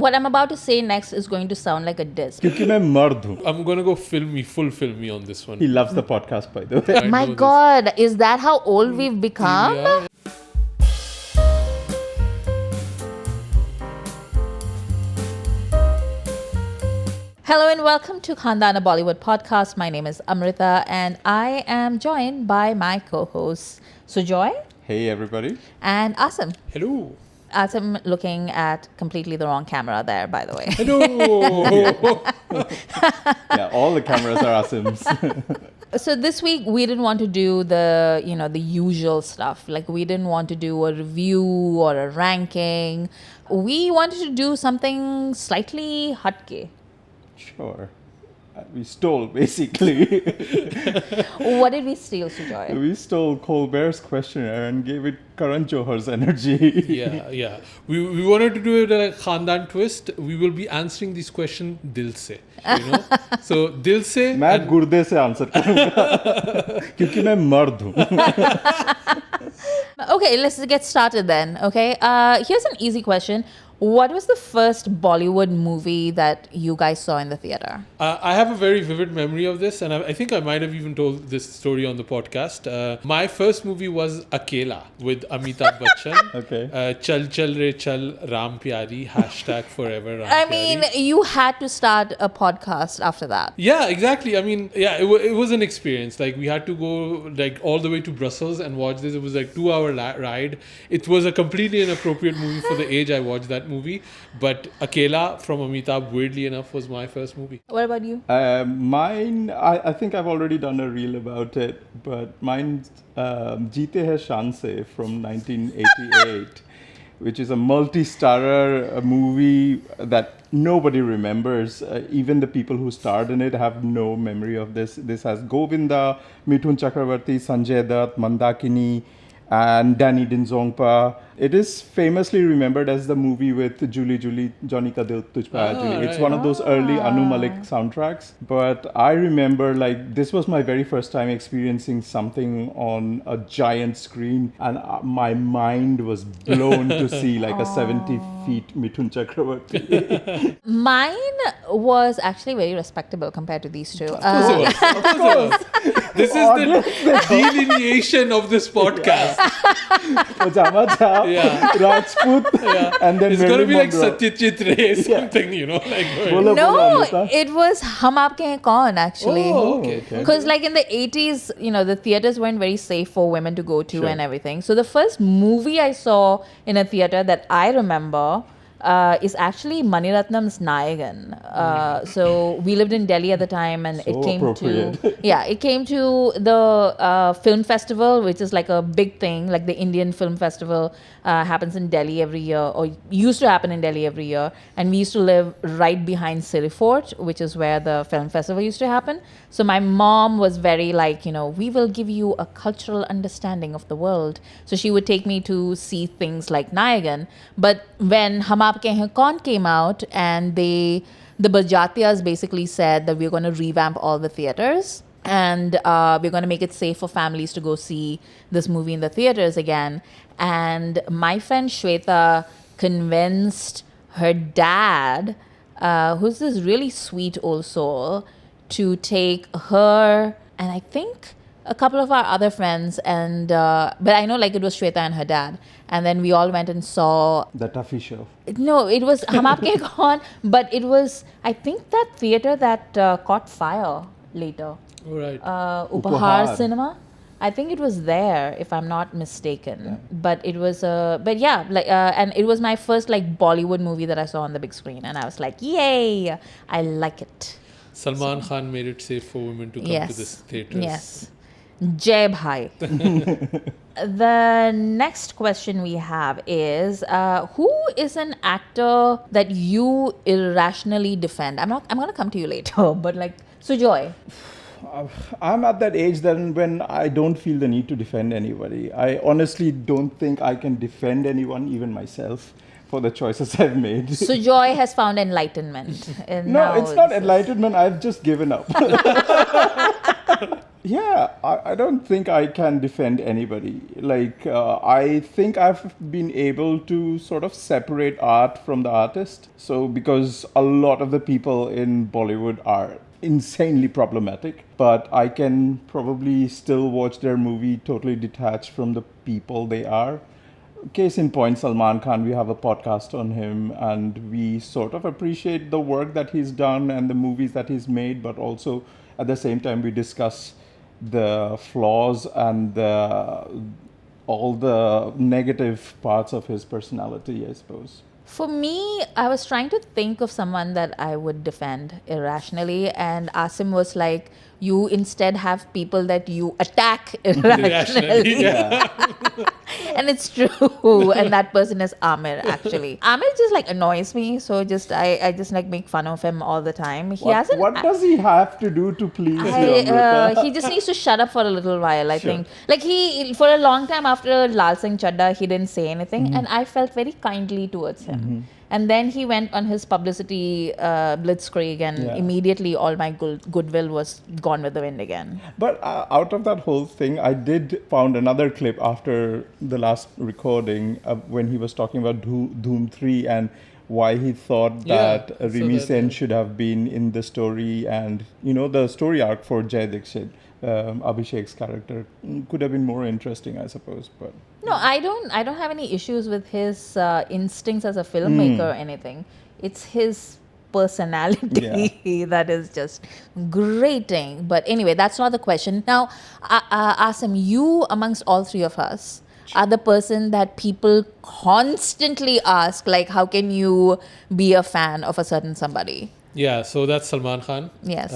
what I'm about to say next is going to sound like a diss. क्योंकि मैं मर्द हूँ. I'm going to go full film me on this one. He loves the podcast, by the way. My God, is that how old we've become? Yeah. Hello and welcome to Khandaan Bollywood podcast. My name is Amrita and I am joined by my co-hosts Sujoy Hey everybody. and Asim. Hello. Asim looking at completely the wrong camera there, by the way. Hello. Yeah, all the cameras are Asim's. So this week we didn't want to do the usual stuff. Like we didn't want to do a review or a ranking. We wanted to do something slightly hatke. Sure. We stole, basically. What did we steal, Sujoy? We stole Colbert's questionnaire and gave it Karan Johar's energy. Yeah. We wanted to do it like Khandaan twist. We will be answering this question dil se, So dil se. मैं गुर्दे से answer करूँगा क्योंकि मैं मर्द हूँ. Okay, let's get started then. Okay, here's an easy question. What was the first Bollywood movie that you guys saw in the theater? I have a very vivid memory of this, and I think I might have even told this story on the podcast. My first movie was Akela with Amitabh Bachchan. Okay. Chal chal re chal Ram Pyari #forever Ram I Pyari. mean, you had to start a podcast after that. Yeah, exactly. I mean, yeah, it was an experience. Like we had to go like all the way to Brussels and watch this. It was like 2-hour ride. It was a completely inappropriate movie for the age I watched that movie. But Akela from Amitabh, weirdly enough, was my first movie. What about you? Mine, I think I've already done a reel about it, but mine's Jeete Hai Shaan Se from 1988, which is a multi-starrer movie that nobody remembers. Even the people who starred in it have no memory of this. This has Govinda, Mithun Chakravarti, Sanjay Dutt, Mandakini, and Danny Dinzongpa. It is famously remembered as the movie with Julie Julie, Johnny Ka Dil Tujh Pe Aaya Julie. It's one of those early Anu Malik soundtracks. But I remember this was my very first time experiencing something on a giant screen, and my mind was blown to see like a 70 feet Mithun Chakravarti. Mine was actually very respectable compared to these two. Of course. This is the delineation of this podcast. Pajama Cha, Rajput, and then It's going to be like Monroe. Satyajit Ray, something, like. Bola, No, Amrita. it was Hum Aapke Hain Kaun actually. Oh, okay. Because like in the 80s, the theaters weren't very safe for women to go to and everything. So the first movie I saw in a theater that I remember is actually Maniratnam's Nayagan. So we lived in Delhi at the time, and it came to the film festival, which is like a big thing. Like the Indian Film Festival happens in Delhi every year, or used to happen in Delhi every year. And we used to live right behind City Fort, which is where the film festival used to happen. So my mom was very like, we will give you a cultural understanding of the world. So she would take me to see things like Nayagan. But when Hum Aapke Hain Kaun came out, and the Bajatias basically said that we're going to revamp all the theaters, and we're going to make it safe for families to go see this movie in the theaters again. And my friend Shweta convinced her dad, who's this really sweet old soul, to take her and I think a couple of our other friends, and but I know like it was Shweta and her dad, and then we all went and saw The Tuffy Show. No, it was Hum Aapke Hain Kaun, but it was I think that theater that caught fire later. All right. Upahar Cinema. I think it was there, if I'm not mistaken. Yeah. But it was and it was my first like Bollywood movie that I saw on the big screen, and I was like, yay, I like it. Salman Khan made it safe for women to come to this theaters. Yes. Jai Bhai. The next question we have is, who is an actor that you irrationally defend? I'm going to come to you later, but like, Sujoy. I'm at that age then when I don't feel the need to defend anybody. I honestly don't think I can defend anyone, even myself, for the choices I've made. Sujoy has found enlightenment. No, it's not enlightenment. I've just given up. Yeah, I don't think I can defend anybody. Like, I think I've been able to sort of separate art from the artist. So, because a lot of the people in Bollywood are insanely problematic, but I can probably still watch their movie totally detached from the people they are. Case in point, Salman Khan, we have a podcast on him, and we sort of appreciate the work that he's done and the movies that he's made, but also at the same time we discuss the flaws and all the negative parts of his personality, I suppose. For me, I was trying to think of someone that I would defend irrationally, and Asim was like, you instead have people that you attack irrationally. Yeah. And it's true. And that person is Aamir, actually. Aamir just like annoys me, so I just like make fun of him all the time. What does he have to do to please you, Amrita? He just needs to shut up for a little while, I Sure. think. Like he, for a long time after Lal Singh Chadda, he didn't say anything, and I felt very kindly towards him. And then he went on his publicity blitzkrieg, and Yeah. immediately all my goodwill was gone with the wind again. But out of that whole thing, I did found another clip after the last recording when he was talking about Doom 3 and why he thought Yeah, that I saw Rimi that, Sen yeah. should have been in the story, and the story arc for Jai Dixit, Abhishek's character, could have been more interesting, I suppose. But No, I don't have any issues with his instincts as a filmmaker or anything. It's his personality that is just grating. But anyway, that's not the question. Now, Asim, you amongst all three of us are the person that people constantly ask, like, how can you be a fan of a certain somebody? Yeah, so that's Salman Khan. Yes.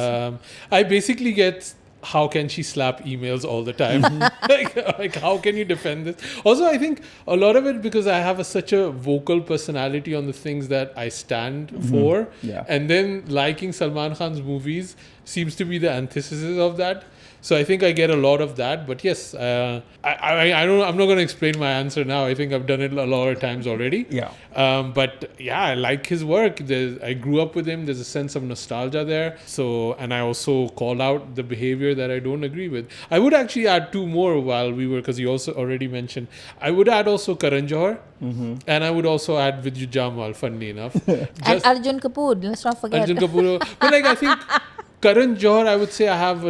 I basically get how can she slap emails all the time? like how can you defend this? Also, I think a lot of it because I have such a vocal personality on the things that I stand for. Yeah. And then liking Salman Khan's movies seems to be the antithesis of that. So I think I get a lot of that. But yes, I'm not going to explain my answer now. I think I've done it a lot of times already. Yeah. But yeah, I like his work. I grew up with him. There's a sense of nostalgia there. So, and I also call out the behavior that I don't agree with. I would actually add two more while we were, because you also already mentioned. I would add also Karan Johar. And I would also add Vidyu Jamal, funnily enough. And Arjun Kapoor, let's not forget. Arjun Kapoor. But like, I think Karan Johar, I would say I have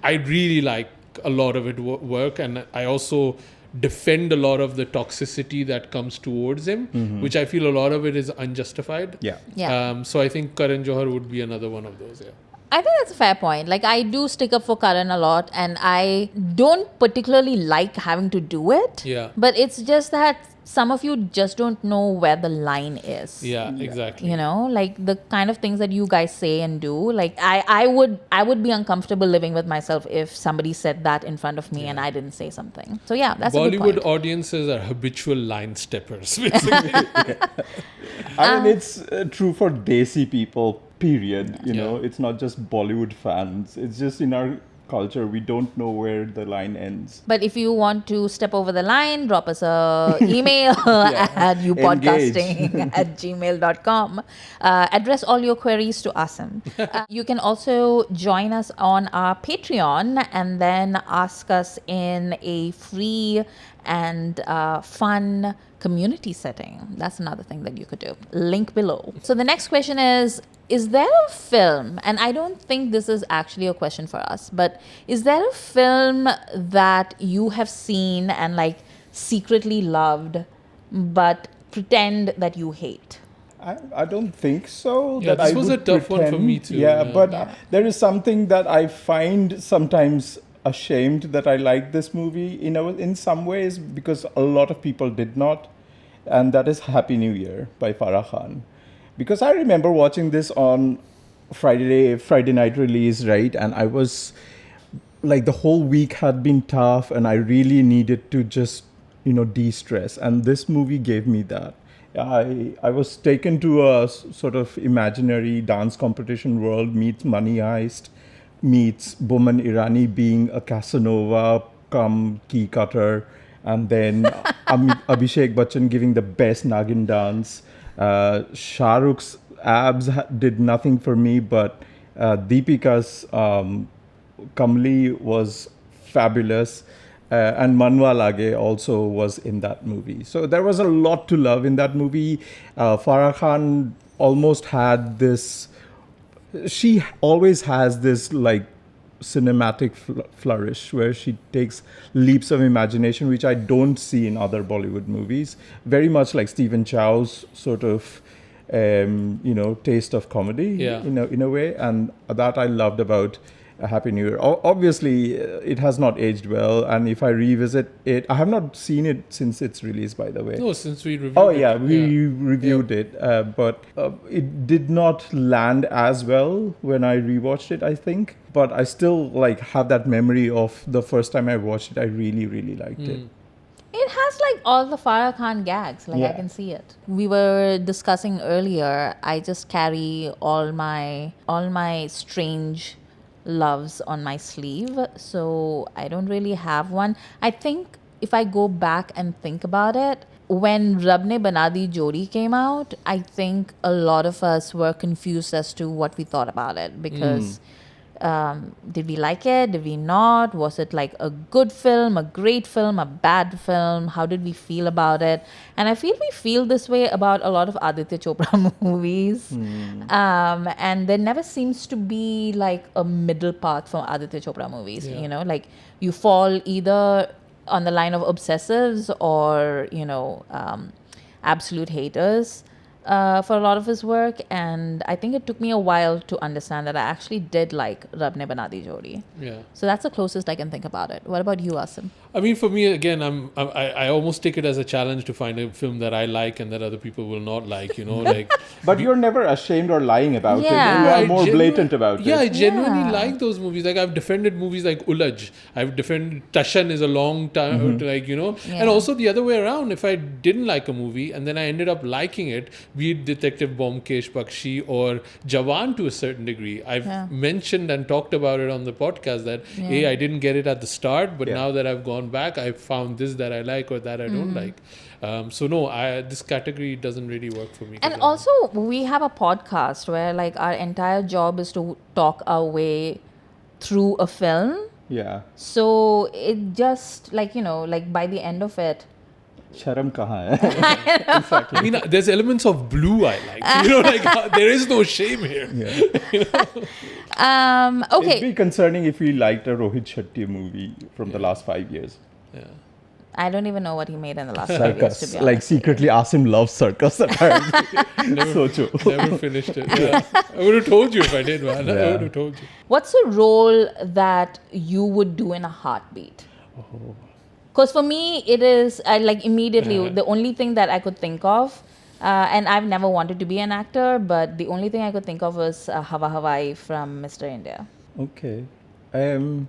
I really like a lot of it work, and I also defend a lot of the toxicity that comes towards him, which I feel a lot of it is unjustified. Yeah. Yeah. So I think Karan Johar would be another one of those. Yeah. I think that's a fair point. Like, I do stick up for Karan a lot, and I don't particularly like having to do it. Yeah. But it's just that some of you just don't know where the line is. Yeah, exactly. Like the kind of things that you guys say and do. Like, I would be uncomfortable living with myself if somebody said that in front of me and I didn't say something. So yeah, that's a good Bollywood point. audiences are habitual line steppers, basically. I mean, it's true for Desi people, period. Yeah. It's not just Bollywood fans. It's just in our culture, we don't know where the line ends. But if you want to step over the line, drop us a email at youpodcasting@gmail.com. Address all your queries to Asim. You can also join us on our Patreon and then ask us in a free and fun community setting. That's another thing that you could do. Link below. So the next question is there a film, and I don't think this is actually a question for us, but is there a film that you have seen and like secretly loved but pretend that you hate? I don't think so. Yeah, that this I was would a tough one for pretend. me too, Yeah, yeah. but Yeah. there is something that I find sometimes ashamed that I like this movie in some ways, because a lot of people did not, and that is Happy New Year by Farah Khan. Because I remember watching this on Friday night release, right? And I was like, the whole week had been tough and I really needed to just, de-stress. And this movie gave me that. I was taken to a sort of imaginary dance competition world, meets Money Heist, meets Boman Irani being a Casanova come key cutter, and then Abhishek Bachchan giving the best Nagin dance. Shah Rukh's abs did nothing for me, but Deepika's Kamli was fabulous. And Manwa Lage also was in that movie. So there was a lot to love in that movie. Farah Khan almost had this, she always has this like cinematic flourish where she takes leaps of imagination, which I don't see in other Bollywood movies. Very much like Stephen Chow's sort of, taste of comedy in a way. And that I loved about A Happy New Year. Obviously, it has not aged well, and if I revisit it, I have not seen it since its release, by the way. No, since we reviewed we reviewed it, but it did not land as well when I rewatched it, I think. But I still like have that memory of the first time I watched it. I really, really liked it. It has like all the Farah Khan gags. Like I can see it. We were discussing earlier. I just carry all my strange loves on my sleeve, so I don't really have one. I think if I go back and think about it, when Rab Ne Bana Di Jodi came out, I think a lot of us were confused as to what we thought about it, because did we like it? Did we not? Was it like a good film, a great film, a bad film? How did we feel about it? And I feel we feel this way about a lot of Aditya Chopra movies. And there never seems to be like a middle path for Aditya Chopra movies. Yeah. You know, like you fall either on the line of obsessives or, absolute haters. For a lot of his work, and I think it took me a while to understand that I actually did like Rab Ne Bana Di Jodi. Yeah. So that's the closest I can think about it. What about you, Asim? I mean, for me, again, I almost take it as a challenge to find a film that I like and that other people will not like, like. But you're never ashamed or lying about it. Yeah. You are I more blatant about Yeah, I it. genuinely like those movies. Like, I've defended movies like Ulaj. I've defended Tashan is a long time, and also the other way around. If I didn't like a movie and then I ended up liking it, be it Detective Bomkesh Bakshi or Jawan to a certain degree, I've mentioned and talked about it on the podcast that, hey, I didn't get it at the start, but now that I've gone back, I've found this that I like or that I don't like. So no, this category doesn't really work for me. And also, we have a podcast where like our entire job is to talk our way through a film. Yeah. So it just like, by the end of it, Sharam kahan hai? I mean, there's elements of blue I like. There is no shame here. okay. It'd be concerning if we liked a Rohit Shetty movie from the last 5 years. Yeah. I don't even know what he made in the last 5 years, to Circus. be Like honest. secretly Asim loves circus apparently. Never finished it. Yeah. I would have told you if I did, man. I would have told you. What's a role that you would do in a heartbeat? Because for me, it is, I like immediately, the only thing that I could think of, and I've never wanted to be an actor, but the only thing I could think of was Hawa Hawai from Mr. India. Okay. I don't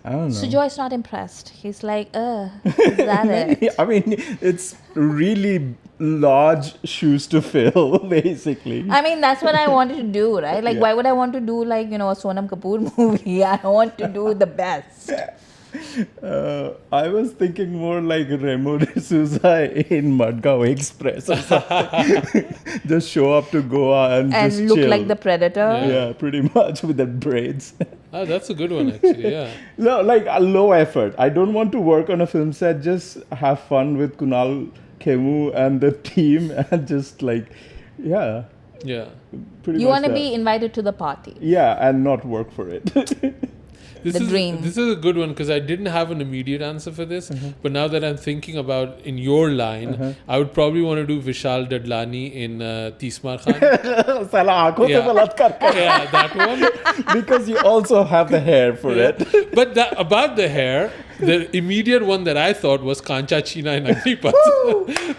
know. Sujoy's not impressed. He's like, is that it? I mean, it's really large shoes to fill, basically. I mean, that's what I wanted to do, right? Like, why would I want to do like, a Sonam Kapoor movie? I want to do the best. I was thinking more like Remo D'Souza in Madgaon Express or something. Just show up to Goa and just look chill. like the Predator. Yeah, pretty much with the braids. Oh, that's a good one, actually. Yeah. No, like a low effort. I don't want to work on a film set. Just have fun with Kunal Khemu and the team and just like, Yeah. pretty You much want to that. be invited to the party. Yeah, and not work for it. Dream. This is a good one because I didn't have an immediate answer for this, but now that I'm thinking about in your line, I would probably want to do Vishal Dadlani in Tismar Khan. Sala aankhon se balatkar kar. Yeah, that one. Because you also have the hair for it. But about the hair, the immediate one that I thought was Kancha China in Agnipath.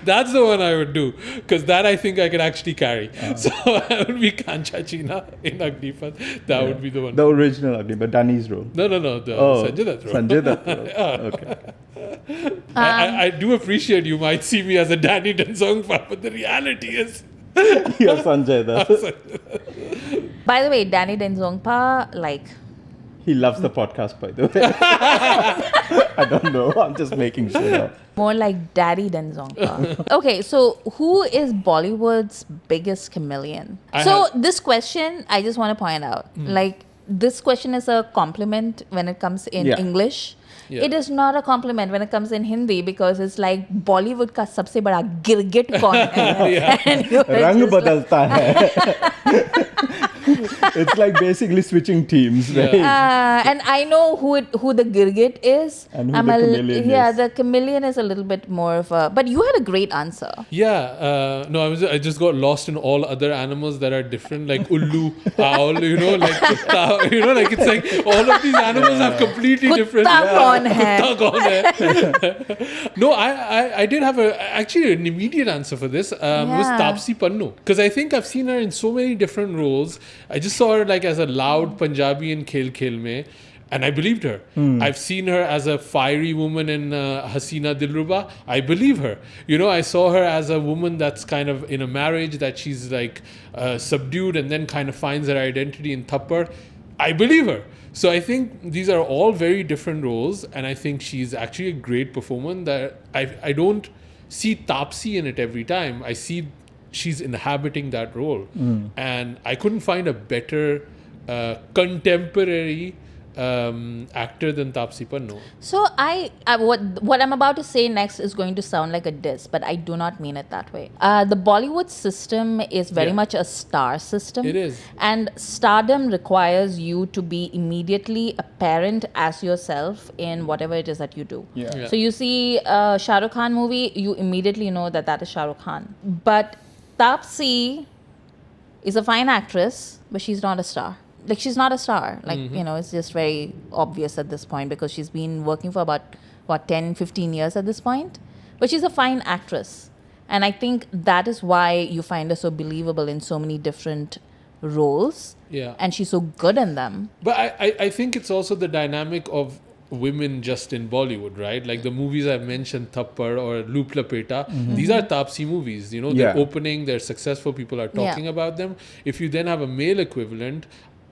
That's the one I would do because that I think I could actually carry. So I would be Kancha China in Agnipath. That would be the one. The original Agni, but Danny's role. No, the Sanjay Dutt role. Sanjay Dutt role. Okay. I do appreciate you might see me as a Danny Denzongpa, but the reality is... You're Sanjay Dutt. By the way, Danny Denzongpa, like... He loves the podcast, by the way. I don't know. I'm just making sure. More like Daddy Denzongpa. Okay, so who is Bollywood's biggest chameleon? This question, I just want to point out. Like, this question is a compliment when it comes in Yeah. English. Yeah. It is not a compliment when it comes in Hindi because it's like Bollywood का सबसे बड़ा गिरगिट कौन है? And you're रंग just like, बदलता है. It's like basically switching teams, right? and I know who the girgit is. And who the chameleon yeah, is. the chameleon is a little bit more of a. But you had a great answer. Yeah, no, I just got lost in all other animals that are different, like ullu, owl, like it's like all of these animals have completely different. Kutta kaun hai? Kutta kaun hai? No, I did have actually an immediate answer for this. Was Yeah. Taapsee Pannu, because I think I've seen her in so many different roles. I just saw her like as a loud Punjabi in Khel Khel Mein. And I believed her. I've seen her as a fiery woman in Hasina Dilruba. I believe her. I saw her as a woman that's kind of in a marriage that she's like subdued and then kind of finds her identity in Thappar. I believe her. So I think these are all very different roles, and I think she's actually a great performer. That I don't see Taapsee in it every time. I see she's inhabiting that role, and I couldn't find a better contemporary actor than Taapsee Pannu. So what I'm about to say next is going to sound like a diss, but I do not mean it that way. The Bollywood system is very much a star system. It is. And stardom requires you to be immediately apparent as yourself in whatever it is that you do. Yeah. So you see a Shah Rukh Khan movie, you immediately know that is Shah Rukh Khan. But Taapsee is a fine actress, but she's not a star. Like, she's not a star. Like, it's just very obvious at this point because she's been working for about, 10, 15 years at this point. But she's a fine actress. And I think that is why you find her so believable in so many different roles. Yeah. And she's so good in them. But I think it's also the dynamic of women just in Bollywood, right? Like the movies I've mentioned, Thappar or Loop Lapeta, these are Taapsee movies. They're Yeah. opening, they're successful, people are talking about them. If you then have a male equivalent,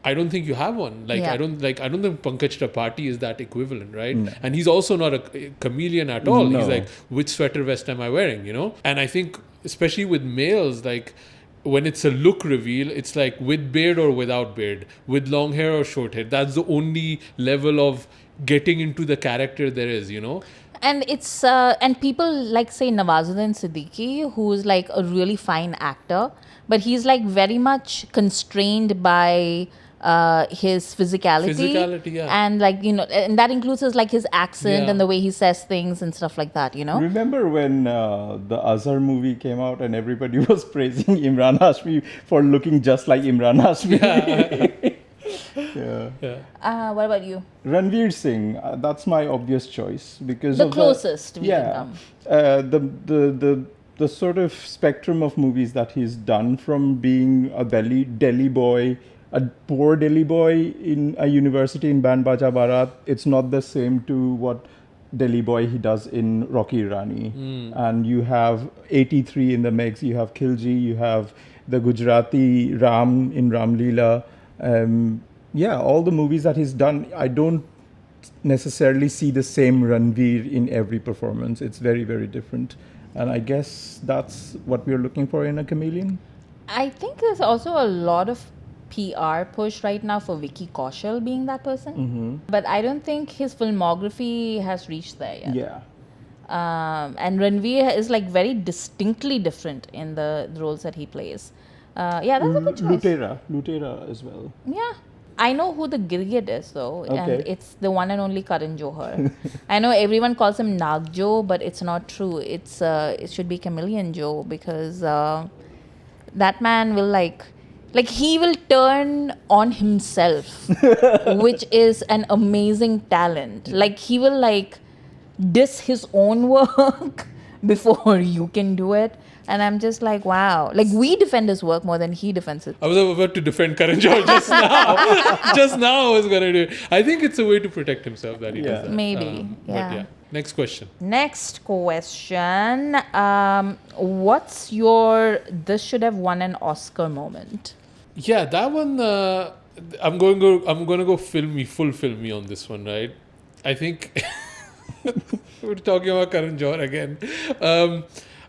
I don't think you have one. Like I don't think Pankaj Tripathi is that equivalent, right? No. And he's also not a chameleon at all. No. He's like, which sweater vest am I wearing? And I think especially with males, like when it's a look reveal, it's like with beard or without beard, with long hair or short hair. That's the only level of getting into the character there is. And it's and people like say Nawazuddin Siddiqui, who's like a really fine actor, but he's like very much constrained by his physicality, yeah. And like and that includes his accent Yeah. and the way he says things and stuff like that. Remember when the Azhar movie came out and everybody was praising Imran Hashmi for looking just like Imran Hashmi? Yeah. What about you? Ranveer Singh, that's my obvious choice because The of closest we can come. The sort of spectrum of movies that he's done, from being a Delhi boy, a poor Delhi boy in a university in Band Baja Barat. It's not the same to what Delhi boy he does in Rocky Rani. And you have 83 in the mix, you have Khilji, you have the Gujarati Ram in Ram Leela. All the movies that he's done, I don't necessarily see the same Ranveer in every performance. It's very, very different. And I guess that's what we're looking for in a chameleon. I think there's also a lot of PR push right now for Vicky Kaushal being that person. But I don't think his filmography has reached there yet. Yeah. And Ranveer is like very distinctly different in the roles that he plays. That's a good choice. Lutera as well. Yeah. I know who the Girgit is though, and Okay. it's the one and only Karan Johar. I know everyone calls him Nagjo, but it's not true. It should be Chameleon Joe because that man will like he will turn on himself, which is an amazing talent. Like he will like diss his own work before you can do it. And I'm just like, wow. Like, we defend his work more than he defends it. I was about to defend Karan Johar just now. Just now I was going to do it. I think it's a way to protect himself that he does that. Maybe, But yeah. Next question. Next question. What's your this should have won an Oscar moment? Yeah, that one, I'm going to go full filmy on this one, right? I think we're talking about Karan Johar again.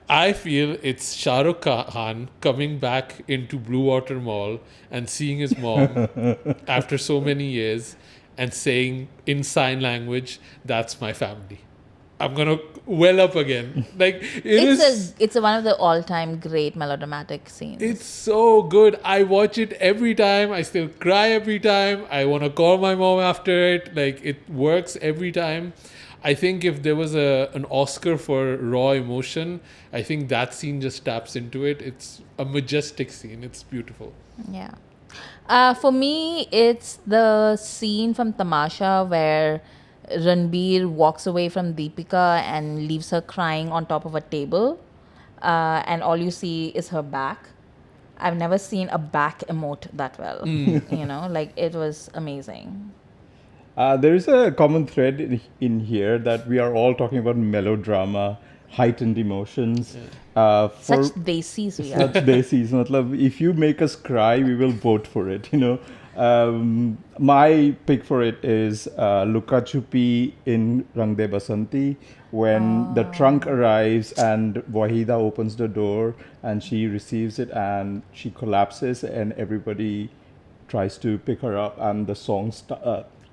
I feel it's Shah Rukh Khan coming back into Blue Water Mall and seeing his mom after so many years and saying in sign language, "That's my family." I'm gonna well up again. Like It's one of the all-time great melodramatic scenes. It's so good. I watch it every time. I still cry every time. I want to call my mom after it. Like, it works every time. I think if there was an Oscar for raw emotion, I think that scene just taps into it. It's a majestic scene. It's beautiful. Yeah. For me, it's the scene from Tamasha where Ranveer walks away from Deepika and leaves her crying on top of a table. And all you see is her back. I've never seen a back emote that well. You know, like, it was amazing. There is a common thread in here that we are all talking about melodrama, heightened emotions. Such desis we are. Such desis. Matlab, if you make us cry, we will vote for it, you know. My pick for it is Luka Chupi in Rang De Basanti, when the trunk arrives and Wahida opens the door and she receives it and she collapses and everybody tries to pick her up and the song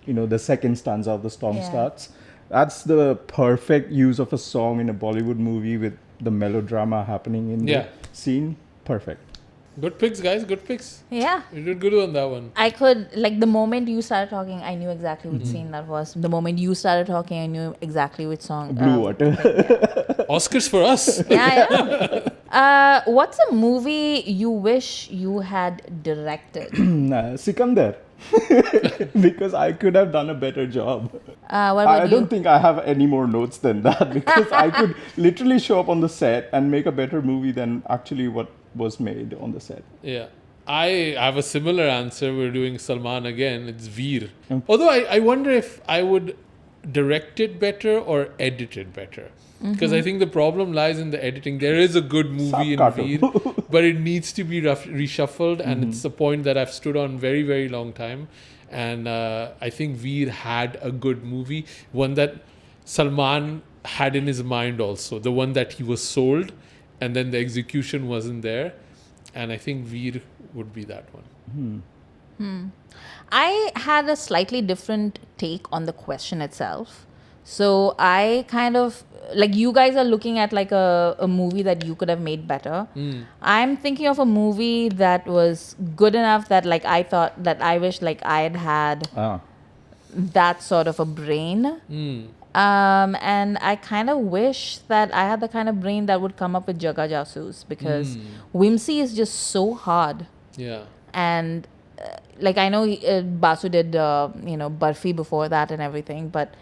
the second stanza of the song starts. That's the perfect use of a song in a Bollywood movie with the melodrama happening in the scene. Perfect. Good picks, guys. Good picks. Yeah. You did good on that one. I could, like, the moment you started talking, I knew exactly which scene that was. The moment you started talking, I knew exactly which song. Blue Water. Oscars for us. Yeah. What's a movie you wish you had directed? Sikandar. Because I could have done a better job. What about I you? don't think I have any more notes than that because I could literally show up on the set and make a better movie than actually what was made on the set. Yeah. I have a similar answer. We're doing Salman again. It's Veer. Although I wonder if I would direct it better or edit it better. Because I think the problem lies in the editing. There is a good movie in Veer, but it needs to be reshuffled. And it's a point that I've stood on very, very long time. And I think Veer had a good movie. One that Salman had in his mind also. The one that he was sold. And then the execution wasn't there. And I think Veer would be that one. I had a slightly different take on the question itself. So I kind of, like, you guys are looking at like a movie that you could have made better. I'm thinking of a movie that was good enough that, like, I thought that I wish, like, I had that sort of a brain. And I kind of wish that I had the kind of brain that would come up with Jaga Jasoos, because whimsy is just so hard. Yeah. And like, I know Basu did Barfi before that and everything, but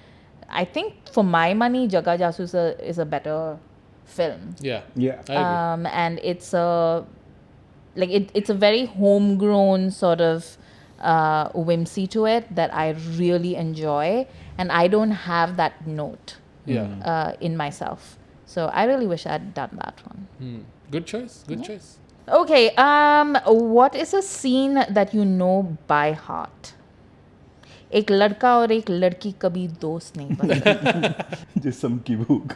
I think for my money, Jaga Jasoos is a better film. Yeah. Yeah. I agree. And it's a very homegrown sort of whimsy to it that I really enjoy, and I don't have that note in myself. So I really wish I'd done that one. Good choice. Good choice. Okay, what is a scene that you know by heart? एक लड़का और एक लड़की कभी दोस्त नहीं बनते. Jisam ki bhook.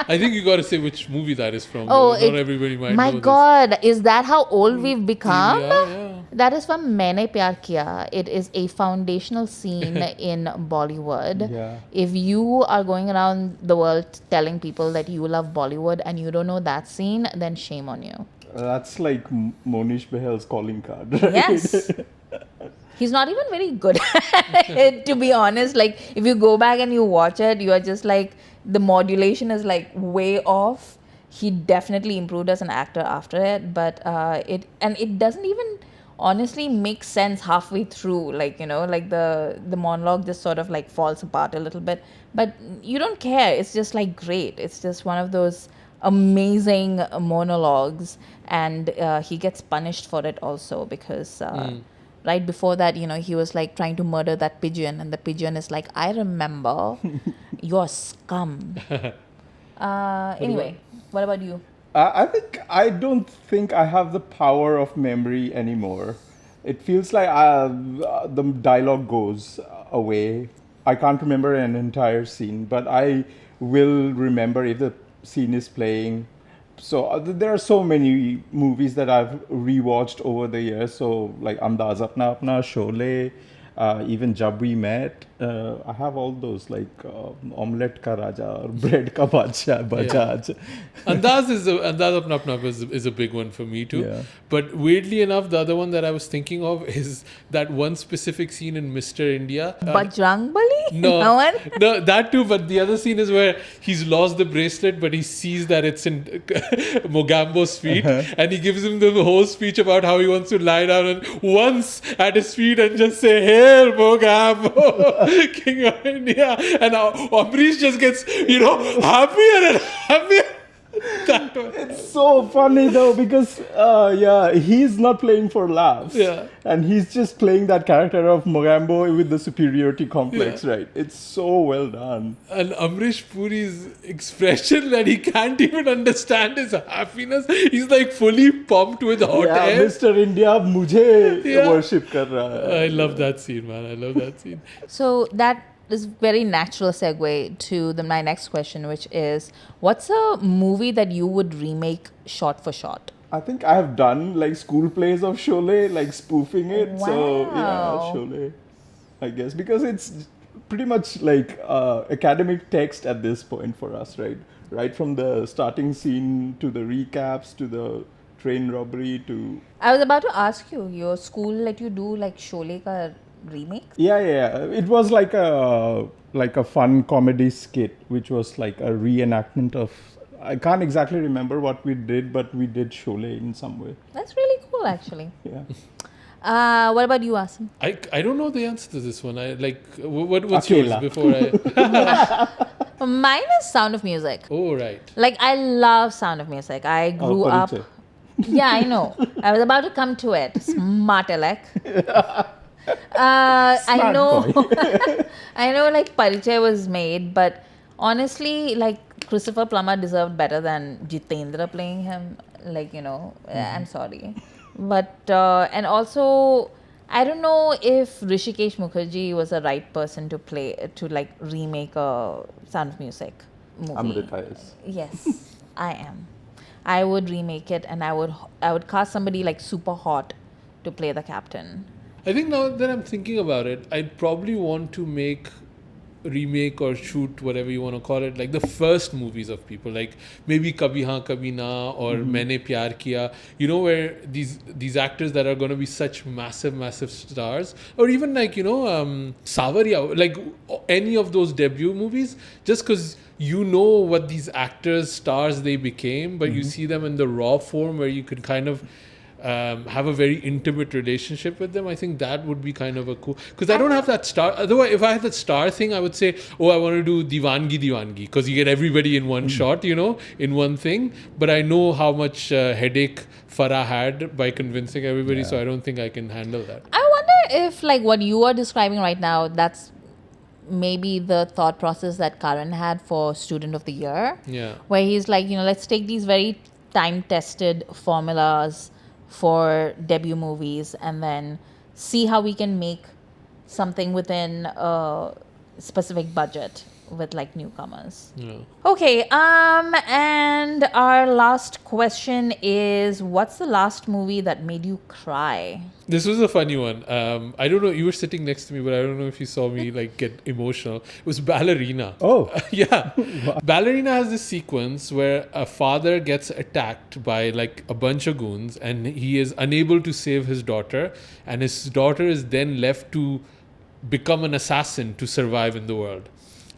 I think you got to say which movie that is from. Oh, Not everybody might my know God, is that how old we've become? Yeah. That is from Maine Pyar Kiya. It is a foundational scene in Bollywood. Yeah. If you are going around the world telling people that you love Bollywood and you don't know that scene, then shame on you. That's like Monish Behel's calling card. Right? Yes. He's not even very good at it, to be honest. Like, if you go back and you watch it, you are just like, the modulation is like way off. He definitely improved as an actor after it, but it doesn't even honestly make sense halfway through. Like, like the monologue just sort of like falls apart a little bit, but you don't care. It's just like great. It's just one of those amazing monologues, and he gets punished for it also because right before that, he was like trying to murder that pigeon, and the pigeon is like, I remember, you're scum. Anyway, what about you? I don't think I have the power of memory anymore. It feels like the dialogue goes away. I can't remember an entire scene, but I will remember if the scene is playing. So there are so many movies that I've rewatched over the years. So like Andaz Apna Apna, Sholay, even Jab We Met. I have all those like Omelette Ka Raja or Bread Ka Badshah, Bajaj. Andaz Apna Apna is a big one for me too. Yeah. But weirdly enough, the other one that I was thinking of is that one specific scene in Mr. India. Bajrang Bali? No, one? no, that too. But the other scene is where he's lost the bracelet, but he sees that it's in Mogambo's feet, and he gives him the whole speech about how he wants to lie down and once at his feet and just say, "Hail Mogambo, King of India," and Amrish just gets happier and happier. That one. It's so funny though because he's not playing for laughs. Yeah. And he's just playing that character of Mogambo with the superiority complex, right? It's so well done. And Amrish Puri's expression that he can't even understand his happiness. He's like fully pumped with hot air. Mr. India mujhe worship kar raha hai. I love that scene, man. I love that scene. So that is very natural segue to my next question, which is, what's a movie that you would remake shot for shot? I think I have done like school plays of Sholay, like spoofing it. So yeah, Wow. Sholay, I guess, because it's pretty much like academic text at this point for us, right? Right from the starting scene to the recaps to the train robbery to I was about to ask you, your school let you do like Sholay ka remake? yeah. It was like a fun comedy skit, which was like a reenactment of. I can't exactly remember what we did, but we did Sholay in some way. That's really cool, actually. Yeah. What about you, Asim? I don't know the answer to this one. I like what's yours Akela. before I. Mine is Sound of Music. Oh right. Like, I love Sound of Music. I grew up. Parichai. Yeah, I know. I was about to come to it. Smart Alec. I Smart know. boy. I know, like, Parichai was made, but honestly, like, Christopher Plummer deserved better than Jitendra playing him. Like, I'm sorry. But, and also, I don't know if Rishikesh Mukherjee was the right person to remake a Sound of Music movie. Amrita is. Yes, I am. I would remake it, and I would cast somebody like super hot to play the captain. I think now that I'm thinking about it, I'd probably want to remake or shoot, whatever you want to call it, like the first movies of people, like maybe Kabhi Haan Kabhi Na or Maine Pyar Kiya, where these actors that are going to be such massive stars, or even like Sawariya, like any of those debut movies, just because what these actors, stars they became, but you see them in the raw form where you could kind of have a very intimate relationship with them. I think that would be kind of a cool, because I don't have that star. Otherwise, if I had that star thing, I would say, I want to do Diwangi, because you get everybody in one shot, in one thing. But I know how much headache Farah had by convincing everybody, so I don't think I can handle that. I wonder if, like, what you are describing right now, that's maybe the thought process that Karan had for Student of the Year. Yeah. Where he's like, let's take these very time-tested formulas for debut movies and then see how we can make something within a specific budget with like newcomers. Yeah. Okay, and our last question is, what's the last movie that made you cry? This was a funny one. I don't know, you were sitting next to me, but I don't know if you saw me like get emotional. It was Ballerina. Oh. Yeah. Ballerina has this sequence where a father gets attacked by like a bunch of goons and he is unable to save his daughter, and his daughter is then left to become an assassin to survive in the world.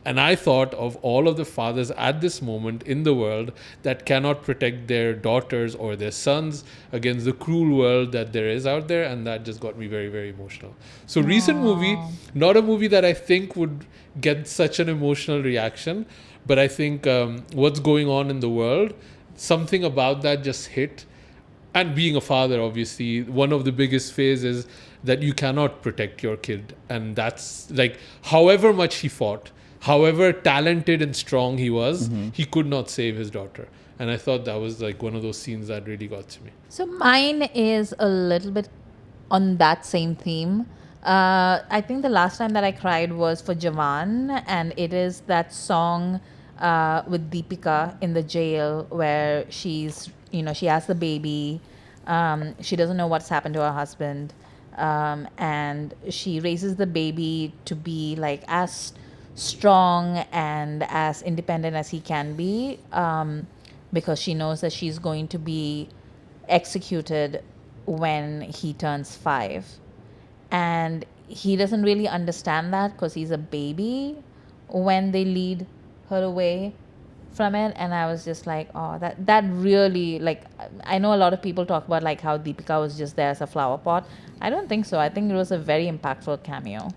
And I thought of all of the fathers at this moment in the world that cannot protect their daughters or their sons against the cruel world that there is out there, and that just got me very, very emotional. So recent movie, not a movie that I think would get such an emotional reaction, but I think what's going on in the world, something about that just hit. And being a father, obviously, one of the biggest phases that you cannot protect your kid. And that's like, however much he fought, however talented and strong he was, he could not save his daughter. And I thought that was like one of those scenes that really got to me. So mine is a little bit on that same theme. I think the last time that I cried was for Jawan, and it is that song with Deepika in the jail where she's, she has the baby. She doesn't know what's happened to her husband. And she raises the baby to be like as strong and as independent as he can be, because she knows that she's going to be executed when he turns 5. And he doesn't really understand that because he's a baby when they lead her away from it. And I was just like, oh, that really, like, I know a lot of people talk about like how Deepika was just there as a flower pot. I don't think so. I think it was a very impactful cameo,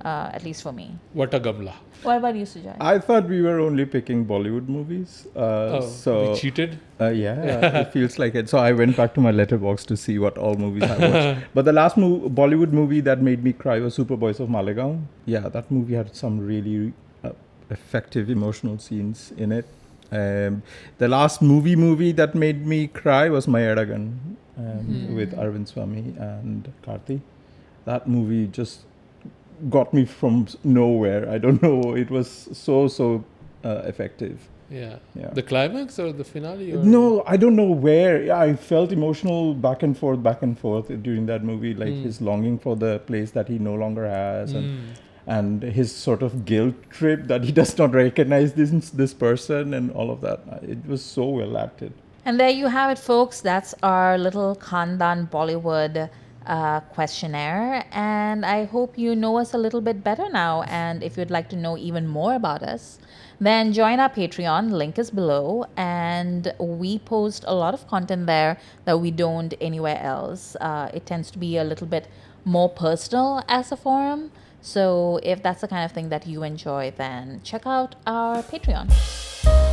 at least for me. What a gamla. What about you, Sujoy? I thought we were only picking Bollywood movies. So we cheated? Yeah, it feels like it. So I went back to my letterbox to see what all movies I watched. But the last Bollywood movie that made me cry was Super Boys of Malegaon. Yeah, that movie had some really effective emotional scenes in it. The last movie that made me cry was Mayadagan with Arvind Swamy and Karthi. That movie just got me from nowhere. I don't know. It was so effective. Yeah. Yeah. The climax or the finale? Or? No, I don't know where. Yeah, I felt emotional back and forth during that movie. Like his longing for the place that he no longer has, and his sort of guilt trip that he does not recognize this person and all of that. It was so well acted. And there you have it, folks. That's our little Khandaan Bollywood questionnaire. And I hope you know us a little bit better now. And if you'd like to know even more about us, then join our Patreon. Link is below. And we post a lot of content there that we don't anywhere else. It tends to be a little bit more personal as a forum. So if that's the kind of thing that you enjoy, then check out our Patreon.